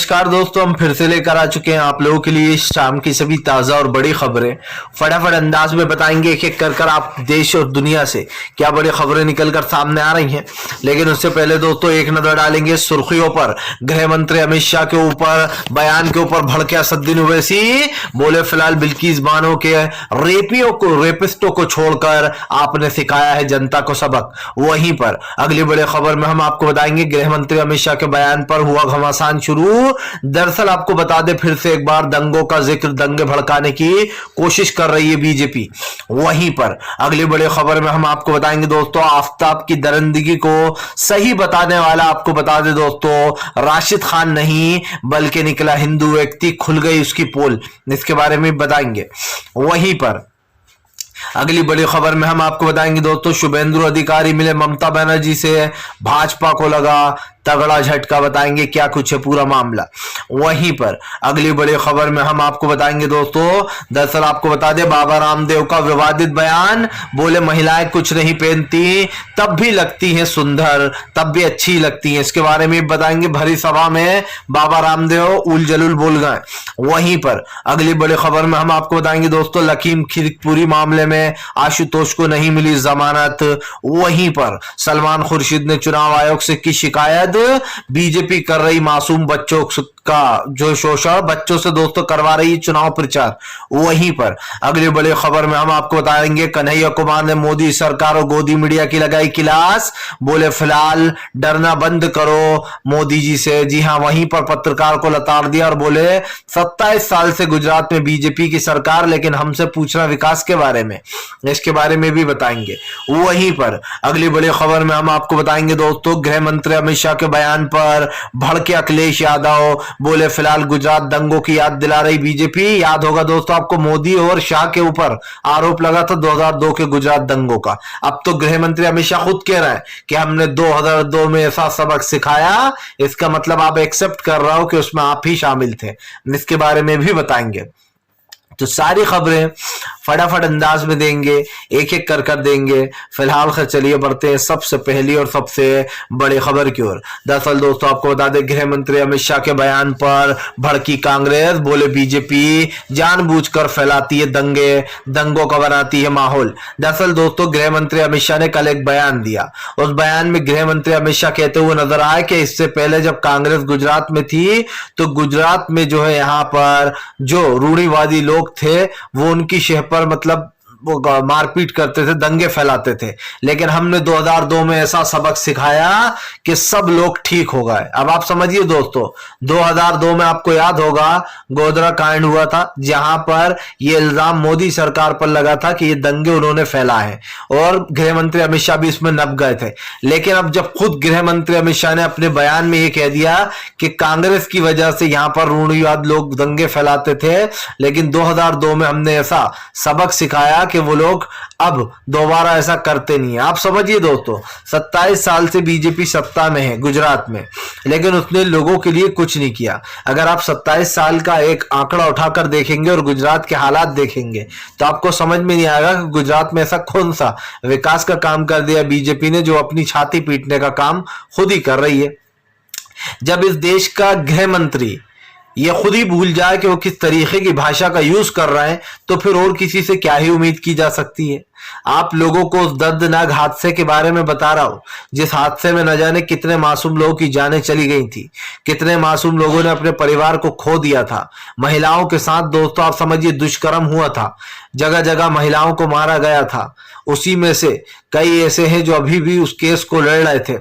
नमस्कार दोस्तों, हम फिर से लेकर आ चुके हैं आप लोगों के लिए शाम की सभी ताजा और बड़ी खबरें। फटाफट अंदाज में बताएंगे एक एक कर आप देश और दुनिया से क्या बड़ी खबरें निकलकर सामने आ रही हैं। लेकिन उससे पहले दोस्तों एक नजर डालेंगे सुर्खियों पर। गृह मंत्री अमित शाह के ऊपर बयान के ऊपर भड़के असदुद्दीन ओवैसी, बोले फिलहाल बिल्किस बानो के रेपिस्टों को छोड़कर आपने सिखाया है जनता को सबक। वहीं पर अगली बड़ी खबर में हम आपको बताएंगे गृह मंत्री अमित शाह के बयान पर हुआ घमासान शुरू। दरअसल आपको बता दें फिर से एक बार दंगों का जिक्र, दंगे भड़काने की कोशिश कर रही है बीजेपी। वहीं पर अगली बड़ी खबर में हम आपको बताएंगे दोस्तों आफताब की दरिंदगी को सही बताने वाला, आपको बता दें दोस्तों राशिद खान नहीं बल्कि निकला हिंदू व्यक्ति, खुल गई उसकी पोल, इसके बारे में बताएंगे। वहीं पर अगली बड़ी खबर में हम आपको बताएंगे दोस्तों शुभेंदु अधिकारी मिले ममता बनर्जी से, भाजपा को लगा तगड़ा झटका, बताएंगे क्या कुछ है पूरा मामला। वहीं पर अगली बड़ी खबर में हम आपको बताएंगे दोस्तों, दरअसल आपको बता दें बाबा रामदेव का विवादित बयान, बोले महिलाएं कुछ नहीं पहनती तब भी लगती हैं सुंदर, तब भी अच्छी लगती हैं, इसके बारे में बताएंगे। भरी सभा में बाबा रामदेव उल जलूल बोल गए। वहीं पर अगली बड़ी खबर में हम आपको बताएंगे दोस्तों लखीमपुरी मामले में आशुतोष को नहीं मिली जमानत। वहीं पर सलमान खुर्शीद ने चुनाव आयोग से की शिकायत, बीजेपी कर रही मासूम बच्चों का जो शोषण, बच्चों से दोस्तों करवा रही चुनाव प्रचार। वहीं पर अगली बड़ी खबर में हम आपको बताएंगे कन्हैया कुमार ने मोदी सरकार और गोदी मीडिया की लगाई क्लास, बोले फिलहाल डरना बंद करो मोदी जी से। जी हां, वहीं पर पत्रकार को लताड़ दिया और बोले 27 साल से गुजरात में बीजेपी की सरकार, लेकिन हमसे पूछना विकास के बारे में, इसके बारे में भी बताएंगे। वहीं पर अगली बड़ी खबर में हम आपको बताएंगे दोस्तों गृह मंत्री अमित शाह के बयान पर भड़के अखिलेश यादव, बोले फिलहाल गुजरात दंगों की याद दिला रही बीजेपी। याद होगा दोस्तों आपको मोदी और शाह के ऊपर आरोप लगा था 2002 के गुजरात दंगों का। अब तो गृह मंत्री अमित शाह खुद कह रहा है कि हमने 2002 में ऐसा सबक सिखाया, इसका मतलब आप एक्सेप्ट कर रहा हो कि उसमें आप ही शामिल थे, इसके बारे में भी बताएंगे। तो सारी खबरें फटाफट अंदाज में देंगे, एक एक कर देंगे। फिलहाल चलिए बढ़ते हैं सबसे पहली और सबसे बड़ी खबर की ओर। दरअसल दोस्तों आपको बता दें गृह मंत्री अमित शाह के बयान पर भड़की कांग्रेस, बोले बीजेपी जानबूझकर फैलाती है दंगे, दंगों का बनाती है माहौल। दरअसल दोस्तों गृह मंत्री अमित शाह ने कल एक बयान दिया, उस बयान में गृह मंत्री अमित शाह कहते हुए नजर आए कि इससे पहले जब कांग्रेस गुजरात में थी तो गुजरात में जो है यहाँ पर जो रूढ़िवादी लोग थे वो उनकी शह पर मतलब वो मारपीट करते थे, दंगे फैलाते थे, लेकिन हमने 2002 में ऐसा सबक सिखाया कि सब लोग ठीक हो गए। अब आप समझिए दोस्तों 2002 में आपको याद होगा गोधरा कांड हुआ था, जहां पर यह इल्जाम मोदी सरकार पर लगा था कि ये दंगे उन्होंने फैला है और गृह मंत्री अमित शाह भी इसमें नप गए थे। लेकिन अब जब खुद गृह मंत्री अमित शाह ने अपने बयान में ये कह दिया कि कांग्रेस की वजह से यहां पर रूढ़िवाद लोग दंगे फैलाते थे, लेकिन 2002 में हमने ऐसा सबक सिखाया कि वो लोग अब दोबारा ऐसा करते नहीं है। आप समझिए दोस्तों 27 साल से बीजेपी सत्ता में है गुजरात में, लेकिन उसने लोगों के लिए कुछ नहीं किया। अगर आप 27 साल का एक आंकड़ा उठाकर देखेंगे और गुजरात के हालात देखेंगे तो आपको समझ में नहीं आएगा कि गुजरात में ऐसा कौन सा विकास का काम कर दिया बीजेपी ने जो अपनी छाती पीटने का काम खुद ही कर रही है। जब इस देश का गृह मंत्री ये खुद ही भूल जाए कि वो किस तरीके की भाषा का यूज कर रहे हैं तो फिर और किसी से क्या ही उम्मीद की जा सकती है। आप लोगों को उस दर्दनाक हादसे के बारे में बता रहा हूं जिस हादसे में न जाने कितने मासूम लोगों की जानें चली गई थी, कितने मासूम लोगों ने अपने परिवार को खो दिया था। महिलाओं के साथ दोस्तों आप समझिए दुष्कर्म हुआ था, जगह जगह महिलाओं को मारा गया था। उसी में से कई ऐसे हैं जो अभी भी उस केस को लड़ रहे थे,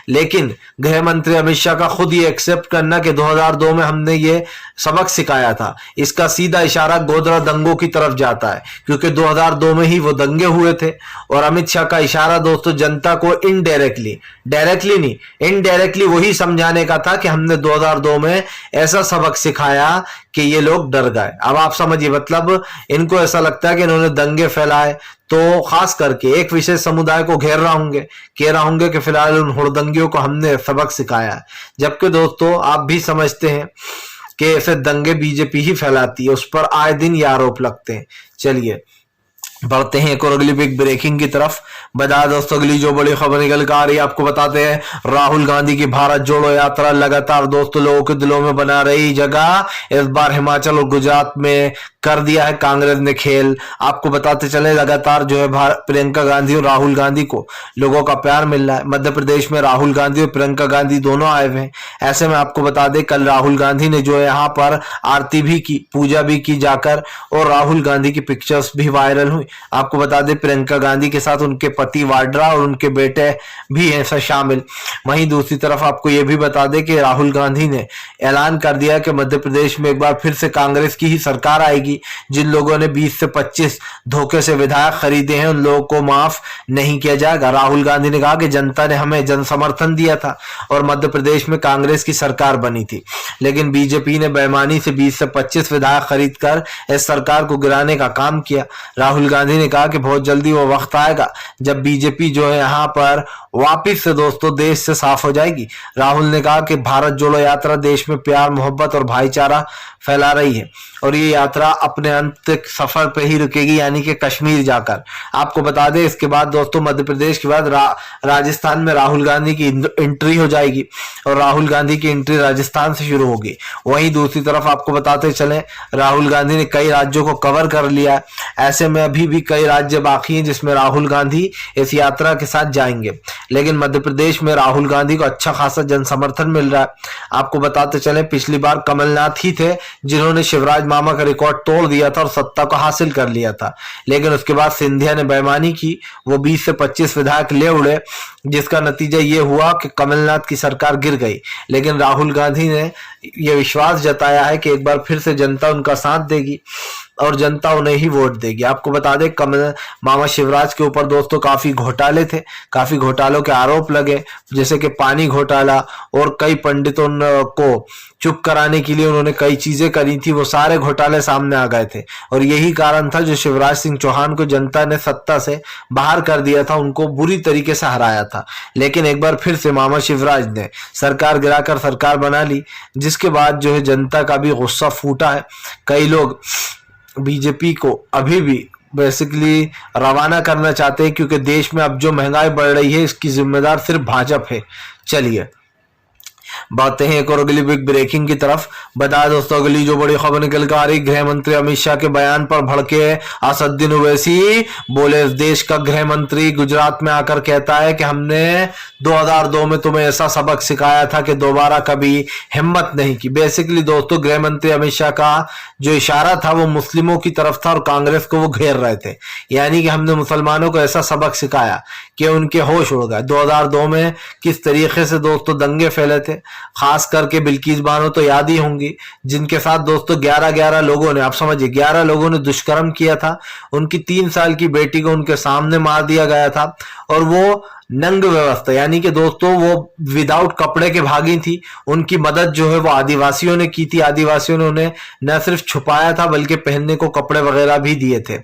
लेकिन गृह मंत्री अमित शाह का खुद ये एक्सेप्ट करना कि 2002 में हमने ये सबक सिखाया था, इसका सीधा इशारा गोधरा दंगों की तरफ जाता है, क्योंकि 2002 में ही वो दंगे हुए थे। और अमित शाह का इशारा दोस्तों जनता को इनडायरेक्टली, डायरेक्टली नहीं इनडायरेक्टली वही समझाने का था कि हमने 2002 में ऐसा सबक सिखाया कि ये लोग डर गए। अब आप समझिए मतलब इनको ऐसा लगता है कि इन्होंने दंगे फैलाए तो खास करके एक विशेष समुदाय को घेर रहा होंगे, कह रहा होंगे कि फिलहाल उन हुड़दंगियों को हमने सबक सिखाया है। जबकि दोस्तों आप भी समझते हैं कि ऐसे दंगे बीजेपी ही फैलाती है, उस पर आए दिन ये आरोप लगते हैं। चलिए बढ़ते हैं एक और अगली बिग ब्रेकिंग की तरफ। बता दोस्तों अगली जो बड़ी खबर निकल कर आ रही है आपको बताते हैं। राहुल गांधी की भारत जोड़ो यात्रा लगातार दोस्तों लोगों के दिलों में बना रही जगह। इस बार हिमाचल और गुजरात में कर दिया है कांग्रेस ने खेल। आपको बताते चले लगातार जो है प्रियंका गांधी और राहुल गांधी को लोगों का प्यार मिल रहा है। मध्य प्रदेश में राहुल गांधी और प्रियंका गांधी दोनों आए हुए हैं। ऐसे में आपको बता दें कल राहुल गांधी ने जो है यहाँ पर आरती भी की, पूजा भी की जाकर, और राहुल गांधी की पिक्चर्स भी वायरल हुई। आपको बता दें प्रियंका गांधी के साथ उनके पति वाड्रा और उनके बेटे भी हैं शामिल। वहीं दूसरी तरफ आपको यह भी बता दें कि राहुल गांधी ने ऐलान कर दिया कि मध्य प्रदेश में एक बार फिर से कांग्रेस की ही सरकार आएगी। जिन लोगों ने 20 से 25 धोखे से विधायक खरीदे हैं उन लोगों को माफ नहीं किया जाएगा। राहुल गांधी ने कहा कि जनता ने हमें जन समर्थन दिया था और मध्य प्रदेश में कांग्रेस की सरकार बनी थी, लेकिन बीजेपी ने बेईमानी से 20 से 25 विधायक खरीदकर इस सरकार को गिराने का काम किया। राहुल गांधी ने कहा कि बहुत जल्दी वो वक्त आएगा जब बीजेपी जो है यहाँ पर वापिस से दोस्तों देश से साफ हो जाएगी। राहुल ने कहा कि भारत जोड़ो यात्रा देश में प्यार, मोहब्बत और भाईचारा फैला रही है और ये यात्रा अपने अंत सफर पे ही रुकेगी, यानी कि कश्मीर जाकर। आपको बता दें इसके बाद दोस्तों मध्य प्रदेश के बाद राजस्थान में राहुल गांधी की एंट्री हो जाएगी और राहुल गांधी की एंट्री राजस्थान से शुरू होगी। वहीं दूसरी तरफ आपको बताते चले राहुल गांधी ने कई राज्यों को कवर कर लिया है। ऐसे में अभी भी कई राज्य बाकी हैं जिसमें राहुल गांधी इस यात्रा के साथ जाएंगे, लेकिन मध्य प्रदेश में राहुल गांधी को अच्छा खासा जन समर्थन मिल रहा है। आपको बताते चले पिछली बार कमलनाथ ही थे जिन्होंने शिवराज मामा का रिकॉर्ड तोड़ दिया था और सत्ता को हासिल कर लिया था, लेकिन उसके बाद सिंधिया ने बेईमानी की, वो 20 से 25 विधायक ले उड़े, जिसका नतीजा ये हुआ कि कमलनाथ की सरकार गिर गई। लेकिन राहुल गांधी ने यह विश्वास जताया है कि एक बार फिर से जनता उनका साथ देगी और जनता उन्हें ही वोट देगी। आपको बता दें कमल मामा शिवराज के ऊपर दोस्तों काफी घोटाले थे, काफी घोटालों के आरोप लगे, जैसे कि पानी घोटाला, और कई पंडितों को चुप कराने के लिए उन्होंने कई चीजें करी थी। वो सारे घोटाले सामने आ गए थे और यही कारण था जो शिवराज सिंह चौहान को जनता ने सत्ता से बाहर कर दिया था, उनको बुरी तरीके से हराया था। लेकिन एक बार फिर से मामा शिवराज ने सरकार गिराकर सरकार बना ली, जिसके बाद जो है जनता का भी गुस्सा फूटा है। कई लोग बीजेपी को अभी भी बेसिकली रवाना करना चाहते हैं क्योंकि देश में अब जो महंगाई बढ़ रही है इसकी जिम्मेदार सिर्फ भाजपा है। चलिए बातें हैं एक और अगली बिग ब्रेकिंग की तरफ। बता दोस्तों अगली जो बड़ी खबर निकल कर आ रही, गृह मंत्री अमित शाह के बयान पर भड़के असदुद्दीन ओवैसी। बोले देश का गृह मंत्री गुजरात में आकर कहता है कि हमने 2002 में तुम्हें ऐसा सबक सिखाया था कि दोबारा कभी हिम्मत नहीं की। बेसिकली दोस्तों गृह मंत्री अमित शाह का जो इशारा था वो मुस्लिमों की तरफ था और कांग्रेस को वो घेर रहे थे, यानी कि हमने मुसलमानों को ऐसा सबक सिखाया कि उनके होश उड़ गए। 2002 में किस तरीके से दोस्तों दंगे फैले थे, खास करके बिल्किस बानो तो याद ही होंगी, जिनके साथ दोस्तों 11 लोगों ने, आप समझिए 11 लोगों ने दुष्कर्म किया था। उनकी 3 साल की बेटी को उनके सामने मार दिया गया था और वो नंग व्यवस्था, यानी कि दोस्तों वो विदाउट कपड़े के भागी थी। उनकी मदद जो है वो आदिवासियों ने की थी। आदिवासियों ने उन्हें न सिर्फ छुपाया था बल्कि पहनने को कपड़े वगैरह भी दिए थे।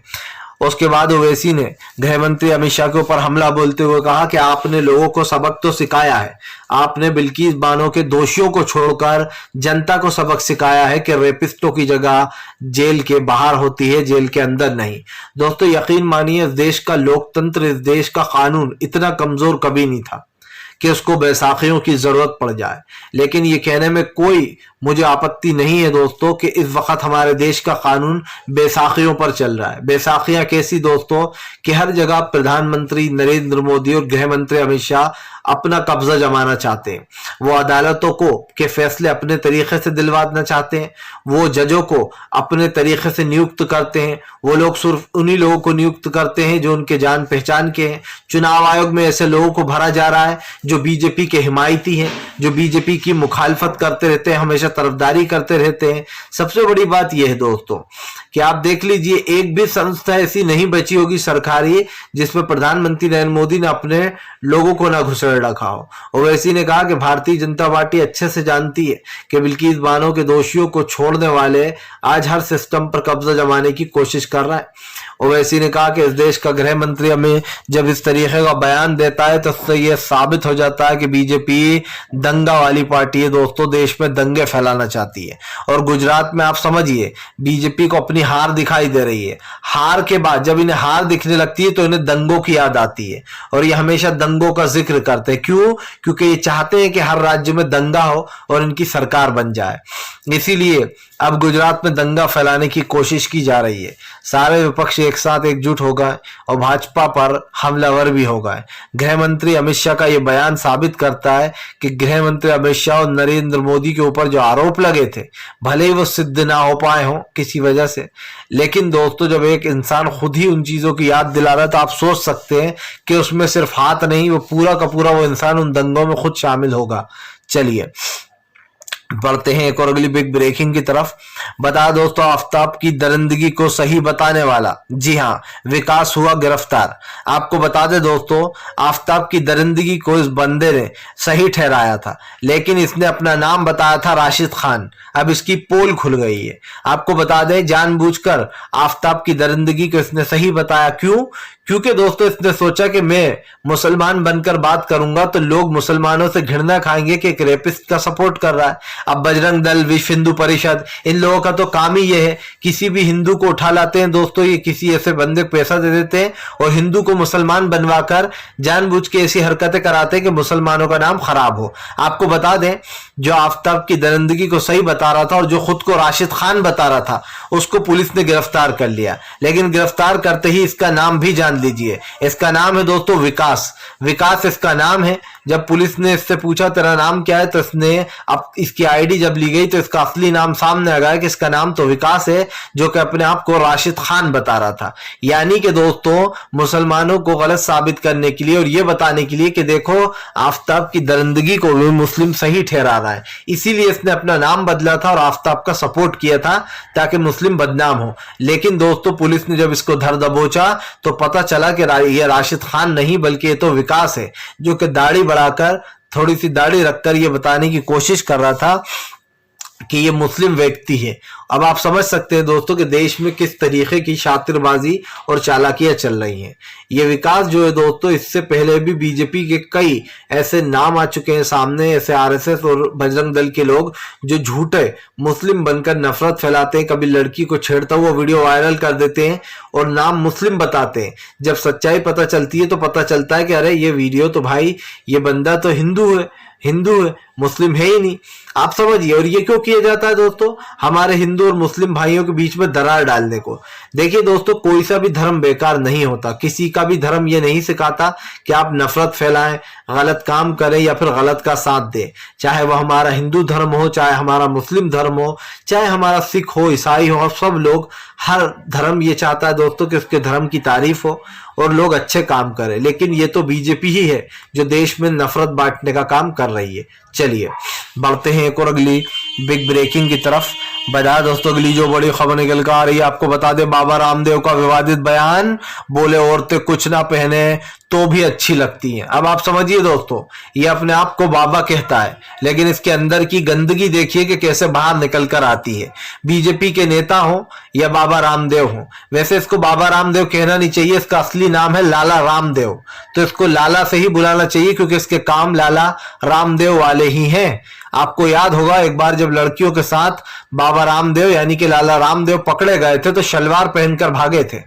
उसके बाद ओवैसी ने गृह मंत्री अमित शाह के ऊपर हमला बोलते हुए कहा कि आपने लोगों को सबक तो सिखाया है, आपने बिल्किस बानो के दोषियों को छोड़कर जनता को सबक सिखाया है कि रेपिस्टों की जगह जेल के बाहर होती है, जेल के अंदर नहीं। दोस्तों यकीन मानिए इस देश का लोकतंत्र, इस देश का कानून इतना कमजोर कभी नहीं था कि उसको बैसाखियों की जरूरत पड़ जाए। लेकिन ये कहने में कोई मुझे आपत्ति नहीं है दोस्तों कि इस वक्त हमारे देश का कानून बैसाखियों पर चल रहा है। बैसाखियां कैसी दोस्तों कि हर जगह प्रधानमंत्री नरेंद्र मोदी और गृह मंत्री अमित शाह अपना कब्जा जमाना चाहते हैं। वो अदालतों को के फैसले अपने तरीके से दिलवाना चाहते हैं, वो जजों को अपने तरीके से नियुक्त करते हैं, वो लोग सिर्फ उन्हीं लोगों को नियुक्त करते हैं जो उनके जान पहचान के हैं। चुनाव आयोग में ऐसे लोगों को भरा जा रहा है जो बीजेपी के हिमायती हैं, जो बीजेपी की मुखालफत करते रहते हैं, हमेशा तरफदारी करते रहते हैं। सबसे बड़ी बात यह है दोस्तों कि आप देख लीजिए एक भी संस्था ऐसी नहीं बची होगी सरकारी जिसमें प्रधानमंत्री नरेंद्र मोदी ने अपने लोगों को ना घुसेड़ रखा हो। ओवैसी ने कहा कि भारतीय जनता पार्टी अच्छे से जानती है कि बिल्किस बानो के दोषियों को छोड़ने वाले आज हर सिस्टम पर कब्जा जमाने की कोशिश कर रहा है। ओवैसी ने कहा कि इस देश का गृह मंत्री हमें जब इस तरीके का बयान देता है तो उससे यह साबित हो जाता है कि बीजेपी दंगा वाली पार्टी है दोस्तों, देश में दंगे फैलाना चाहती है। और गुजरात में आप समझिए बीजेपी को अपनी हार दिखाई दे रही है। हार के बाद जब इन्हें हार दिखने लगती है तो इन्हें दंगों की याद आती है और ये हमेशा दंगों का जिक्र करते हैं। क्यों? क्योंकि ये चाहते हैं कि हर राज्य में दंगा हो और इनकी सरकार बन जाए। इसीलिए अब गुजरात में दंगा फैलाने की कोशिश की जा रही है। सारे विपक्ष एक साथ एकजुट हो गए और भाजपा पर हमलावर भी हो गए। गृह मंत्री अमित शाह का यह बयान साबित करता है कि गृह मंत्री अमित शाह और नरेंद्र मोदी के ऊपर जो आरोप लगे थे भले ही वो सिद्ध ना हो पाए हों किसी वजह से, लेकिन दोस्तों जब एक इंसान खुद ही उन चीजों की याद दिला रहा है तो आप सोच सकते हैं कि उसमें सिर्फ हाथ नहीं, वो पूरा का पूरा वो इंसान उन दंगों में खुद शामिल होगा। चलिए बढ़ते हैं एक और अगली बिग ब्रेकिंग की तरफ। बता दोस्तों, आफ्ताब की दरिंदगी को सही बताने वाला, जी हाँ, विकास हुआ गिरफ्तार। आपको बता दें दोस्तों, आफ्ताब की दरिंदगी को इस बंदे ने सही ठहराया था, लेकिन इसने अपना नाम बताया था राशिद खान। अब इसकी पोल खुल गई है। आपको बता दें जानबूझकर आफ्ताब की दरिंदगी को इसने सही बताया। क्यों? क्योंकि दोस्तों इसने सोचा कि मैं मुसलमान बनकर बात करूंगा तो लोग मुसलमानों से घृणा खाएंगे कि एक रेपिस्ट का सपोर्ट कर रहा है। अब बजरंग दल, विश्व हिंदू परिषद, इन लोगों का तो काम ही ये है, किसी भी हिंदू को उठा लाते हैं दोस्तों, ये किसी ऐसे बंदे को पैसा दे देते हैं और हिंदू को मुसलमान बनवाकर जानबूझ के ऐसी हरकतें कराते हैं कि मुसलमानों का नाम खराब हो। आपको बता दें जो आफ्ताब की दरिंदगी को सही बता रहा था और जो खुद को राशिद खान बता रहा था उसको पुलिस ने गिरफ्तार कर लिया, लेकिन गिरफ्तार करते ही इसका नाम भी जान लीजिए। इसका नाम है दोस्तों विकास। विकास इसका नाम है। जब पुलिस ने इससे पूछा तेरा नाम क्या है तो इसने अब इसकी आईडी जब ली गई तो इसका असली नाम सामने आ गया कि इसका नाम तो विकास है, जो कि अपने आप को राशिद खान बता रहा था। यानी कि दोस्तों मुसलमानों को गलत साबित करने के लिए और ये बताने के लिए कि देखो आफ्ताब की दरिंदगी को भी मुस्लिम सही ठहरा रहा है, इसीलिए इसने अपना नाम बदला था और आफ्ताब का सपोर्ट किया था ताकि मुस्लिम बदनाम हो। लेकिन दोस्तों पुलिस ने जब इसको धर दबोचा तो पता चला कि ये राशिद खान नहीं बल्कि ये तो विकास है, जो कि दाढ़ी बढ़ाकर, थोड़ी सी दाढ़ी रखकर ये बताने की कोशिश कर रहा था कि ये मुस्लिम व्यक्ति है। अब आप समझ सकते हैं दोस्तों कि देश में किस तरीके की शातिरबाजी और चालाकियां चल रही हैं। ये विकास जो है दोस्तों, इससे पहले भी बीजेपी के कई ऐसे नाम आ चुके हैं सामने, ऐसे आरएसएस और बजरंग दल के लोग जो झूठे मुस्लिम बनकर नफरत फैलाते हैं, कभी लड़की को छेड़ता हुआ वीडियो वायरल कर देते हैं और नाम मुस्लिम बताते हैं। जब सच्चाई पता चलती है तो पता चलता है कि अरे ये वीडियो तो भाई ये बंदा तो हिंदू है, मुस्लिम है ही नहीं। आप समझिए। और ये क्यों किया जाता है दोस्तों? हमारे हिंदू और मुस्लिम भाइयों के बीच में दरार डालने को। देखिए दोस्तों, कोई सा भी धर्म बेकार नहीं होता, किसी का भी धर्म ये नहीं सिखाता कि आप नफरत फैलाएं, गलत काम करें या फिर गलत का साथ दें। चाहे वह हमारा हिंदू धर्म हो, चाहे हमारा मुस्लिम धर्म हो, चाहे हमारा सिख हो, ईसाई हो, सब लोग, हर धर्म ये चाहता है दोस्तों कि उसके धर्म की तारीफ हो और लोग अच्छे काम करें। लेकिन ये तो बीजेपी ही है जो देश में नफरत बांटने का काम कर रही है। चलिए बढ़ते हैं एक और अगली बिग ब्रेकिंग की तरफ। बता दोस्तों अगली जो बड़ी खबर निकल कर आ रही है, आपको बता दें बाबा रामदेव का विवादित बयान, बोले औरतें कुछ ना पहने तो भी अच्छी लगती हैं। अब आप समझिए दोस्तों, ये अपने आप को बाबा कहता है, लेकिन इसके अंदर की गंदगी देखिए कि कैसे बाहर निकल कर आती है। बीजेपी के नेता हो या बाबा रामदेव हो, वैसे इसको बाबा रामदेव कहना नहीं चाहिए, इसका असली नाम है लाला रामदेव, तो इसको लाला से ही बुलाना चाहिए क्योंकि इसके काम लाला रामदेव वाले ही हैं। आपको याद होगा एक बार जब लड़कियों के साथ बाबा रामदेव यानी कि लाला रामदेव पकड़े गए थे तो शलवार पहनकर भागे थे,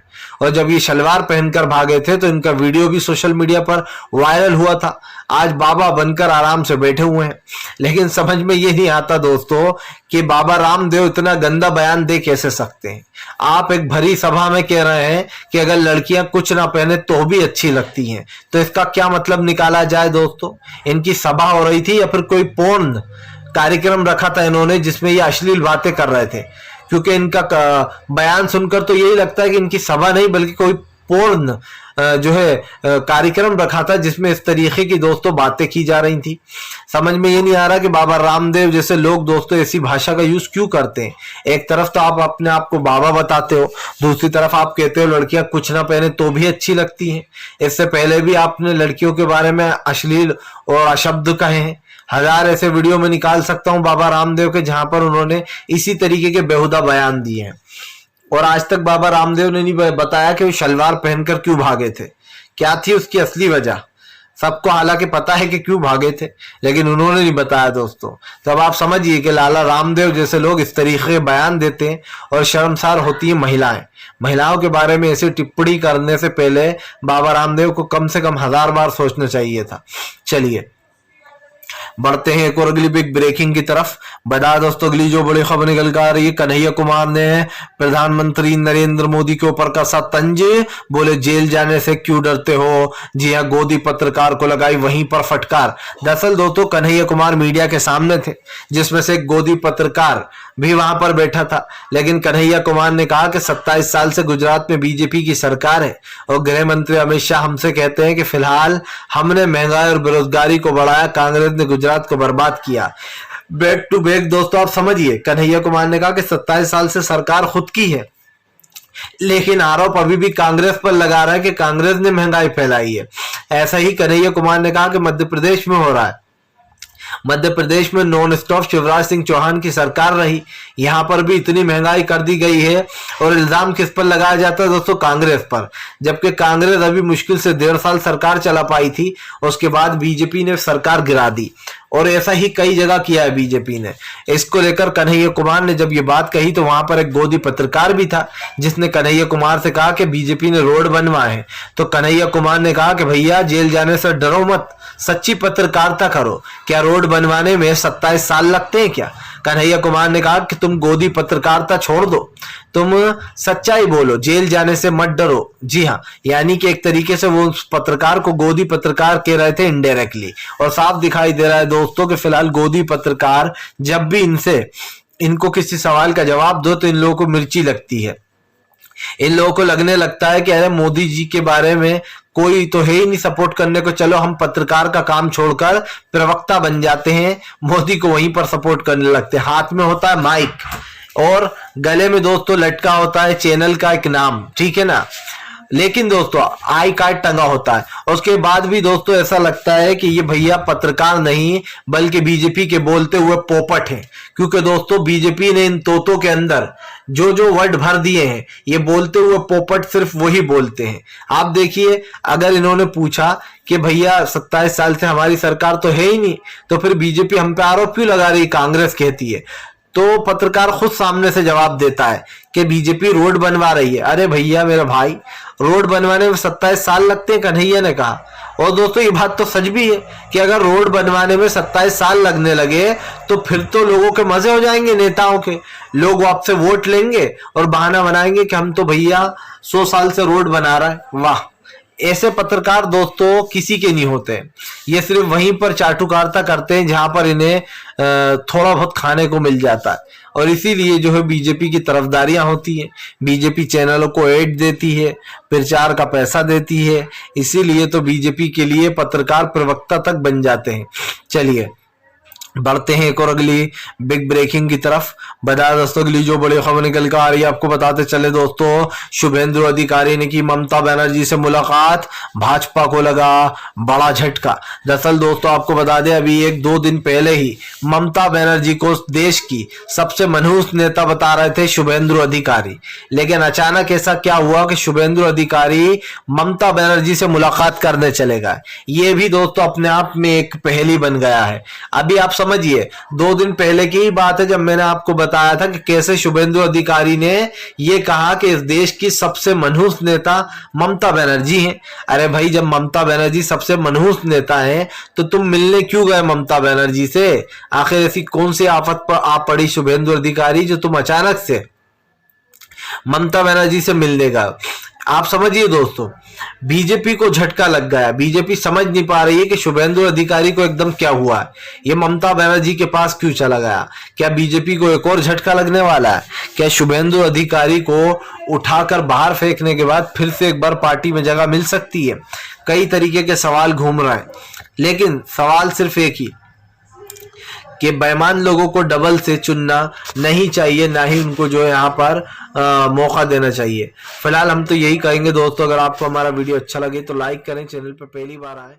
और जब ये शलवार पहनकर भागे थे तो इनका वीडियो भी सोशल मीडिया पर वायरल हुआ था। आज बाबा बनकर आराम से बैठे हुए हैं, लेकिन समझ में ये नहीं आता दोस्तों कि बाबा रामदेव इतना गंदा बयान दे कैसे सकते हैं। आप एक भरी सभा में कह रहे हैं कि अगर लड़कियां कुछ ना पहने तो भी अच्छी लगती हैं, तो इसका क्या मतलब निकाला जाए दोस्तों? इनकी सभा हो रही थी या फिर कोई पूर्ण कार्यक्रम रखा था इन्होंने जिसमें ये अश्लील बातें कर रहे थे? क्योंकि इनका बयान सुनकर तो यही लगता है कि इनकी सभा नहीं बल्कि कोई पूर्ण जो है कार्यक्रम रखा था जिसमें इस तरीके की दोस्तों बातें की जा रही थी। समझ में ये नहीं आ रहा कि बाबा रामदेव जैसे लोग दोस्तों ऐसी भाषा का यूज क्यों करते हैं। एक तरफ तो आप अपने आप को बाबा बताते हो, दूसरी तरफ आप कहते हो लड़कियां कुछ ना पहने तो भी अच्छी लगती हैं। इससे पहले भी आपने लड़कियों के बारे में अश्लील और अशब्द कहे हैं। हजार ऐसे वीडियो में निकाल सकता हूं बाबा रामदेव के जहां पर उन्होंने इसी तरीके के बेहुदा बयान दिए हैं, और आज तक बाबा रामदेव ने नहीं बताया कि वो शलवार पहनकर क्यों भागे थे, क्या थी उसकी असली वजह। सबको हालांकि पता है कि क्यों भागे थे, लेकिन उन्होंने नहीं बताया दोस्तों। तो अब आप समझिए कि लाला रामदेव जैसे लोग इस तरीके के बयान देते हैं और शर्मसार होती है महिलाएं। महिलाओं के बारे में ऐसी टिप्पणी करने से पहले बाबा रामदेव को कम से कम 1000 बार सोचना चाहिए था। चलिए बढ़ते हैं एक और अगली बिग ब्रेकिंग की तरफ। बता दोस्तों अगली जो बड़ी खबर निकल कर आ रही है, कन्हैया कुमार ने प्रधानमंत्री नरेंद्र मोदी के ऊपर कसा तंज, बोले जेल जाने से क्यों डरते हो। जी हां, गोदी पत्रकार को लगाई वहीं पर फटकार। दरअसल दोस्तों कन्हैया कुमार मीडिया के सामने थे, जिसमें से एक गोदी पत्रकार भी वहां पर बैठा था, लेकिन कन्हैया कुमार ने कहा कि 27 साल से गुजरात में बीजेपी की सरकार है और गृह मंत्री अमित शाह हमसे कहते हैं कि फिलहाल हमने महंगाई और बेरोजगारी को बढ़ाया, कांग्रेस ने गुजरात को बर्बाद किया। बैक टू बैक दोस्तों आप समझिए, कन्हैया कुमार ने कहा कि 27 साल से सरकार खुद की है, लेकिन आरोप अभी भी कांग्रेस पर लगा रहा है कि कांग्रेस ने महंगाई फैलाई है। ऐसा ही कन्हैया कुमार ने कहा कि मध्य प्रदेश में हो रहा है। मध्य प्रदेश में नॉन स्टॉप शिवराज सिंह चौहान की सरकार रही, यहां पर भी इतनी महंगाई कर दी गई है और इल्जाम किस पर लगाया जाता है दोस्तों, कांग्रेस पर। जबकि कांग्रेस अभी मुश्किल से 1.5 साल सरकार चला पाई थी, उसके बाद बीजेपी ने सरकार गिरा दी और ऐसा ही कई जगह किया है बीजेपी ने। इसको लेकर कन्हैया कुमार ने जब ये बात कही तो वहां पर एक गोदी पत्रकार भी था, जिसने कन्हैया कुमार से कहा कि बीजेपी ने रोड बनवाए हैं। तो कन्हैया कुमार ने कहा कि भैया जेल जाने से डरो मत, सच्ची पत्रकारिता करो। क्या रोड बनवाने में 27 साल लगते हैं क्या? कन्हैया कुमार ने कहा कि तुम गोदी पत्रकारिता छोड़ दो, तुम सच्चाई बोलो, जेल जाने से मत डरो। जी हाँ, यानी कि एक तरीके से वो उस पत्रकार को गोदी पत्रकार कह रहे थे इनडायरेक्टली, और साफ दिखाई दे रहा है दोस्तों कि फिलहाल गोदी पत्रकार जब भी इनको किसी सवाल का जवाब दो तो इन लोगों को मिर्ची लगती है। इन लोगों को लगने लगता है कि अरे मोदी जी के बारे में कोई तो है ही नहीं सपोर्ट करने को, चलो हम पत्रकार का काम छोड़कर प्रवक्ता बन जाते हैं, मोदी को वहीं पर सपोर्ट करने लगते हैं। हाथ में होता है माइक और गले में दोस्तों लटका होता है चैनल का एक नाम, ठीक है ना। लेकिन दोस्तों आई कार्ड टंगा होता है, उसके बाद भी दोस्तों ऐसा लगता है कि ये भैया पत्रकार नहीं बल्कि बीजेपी के बोलते हुए पोपट हैं। क्योंकि दोस्तों बीजेपी ने इन तोतों के अंदर जो जो वर्ड भर दिए हैं, ये बोलते हुए पोपट सिर्फ वही बोलते हैं। आप देखिए, अगर इन्होंने पूछा कि भैया 27 साल से हमारी सरकार तो है ही नहीं, तो फिर बीजेपी हम पे आरोप क्यों लगा रही, कांग्रेस कहती है। तो पत्रकार खुद सामने से जवाब देता है कि बीजेपी रोड बनवा रही है। अरे भैया मेरा भाई, रोड बनवाने में 27 साल लगते हैं, कन्हैया ने कहा। और दोस्तों ये बात तो सच भी है कि अगर रोड बनवाने में 27 साल लगने लगे तो फिर तो लोगों के मजे हो जाएंगे, नेताओं के। लोग आपसे वोट लेंगे और बहाना बनाएंगे कि हम तो भैया 100 साल से रोड बना रहा है। वाह, ऐसे पत्रकार दोस्तों किसी के नहीं होते। ये सिर्फ वहीं पर चाटुकारिता करते हैं जहां पर इन्हें थोड़ा बहुत खाने को मिल जाता है, और इसीलिए जो है बीजेपी की तरफदारियां होती है। बीजेपी चैनलों को एड देती है, प्रचार का पैसा देती है, इसीलिए तो बीजेपी के लिए पत्रकार प्रवक्ता तक बन जाते हैं। चलिए बढ़ते हैं एक और अगली बिग ब्रेकिंग की तरफ। बता दोस्तों अगली जो बड़ी खबर निकल कर आ रही है, आपको बताते चले दोस्तों, शुभेंदु अधिकारी ने की ममता बनर्जी से मुलाकात, भाजपा को लगा बड़ा झटका। दरअसल दोस्तों आपको बता दें, अभी 1-2 दिन पहले ही ममता बनर्जी को देश की सबसे मनहूस नेता बता रहे थे शुभेंदु अधिकारी, लेकिन अचानक ऐसा क्या हुआ कि शुभेंदु अधिकारी ममता बनर्जी से मुलाकात करने चले गए। ये भी दोस्तों अपने आप में एक पहेली बन गया है। अभी आप समझिए, 2 दिन पहले की ही बात है जब मैंने आपको बताया था कि कैसे शुभेंदु अधिकारी ने यह कहा कि इस देश की सबसे मनहूस नेता ममता बनर्जी हैं। अरे भाई, जब ममता बनर्जी सबसे मनहूस नेता है तो तुम मिलने क्यों गए ममता बनर्जी से? आखिर ऐसी कौन सी आफत पर आ पड़ी शुभेंदु अधिकारी जो तुम अचानक से ममता बनर्जी से मिलने गए? आप समझिए दोस्तों, बीजेपी को झटका लग गया। बीजेपी समझ नहीं पा रही है कि शुभेंदु अधिकारी को एकदम क्या हुआ है, ये ममता बनर्जी के पास क्यों चला गया। क्या बीजेपी को एक और झटका लगने वाला है? क्या शुभेंदु अधिकारी को उठाकर बाहर फेंकने के बाद फिर से एक बार पार्टी में जगह मिल सकती है? कई तरीके के सवाल घूम रहे हैं, लेकिन सवाल सिर्फ एक ही कि बेईमान लोगों को डबल से चुनना नहीं चाहिए, ना ही उनको जो है यहाँ पर मौका देना चाहिए। फिलहाल हम तो यही कहेंगे दोस्तों, अगर आपको हमारा वीडियो अच्छा लगे तो लाइक करें, चैनल पर पहली बार आए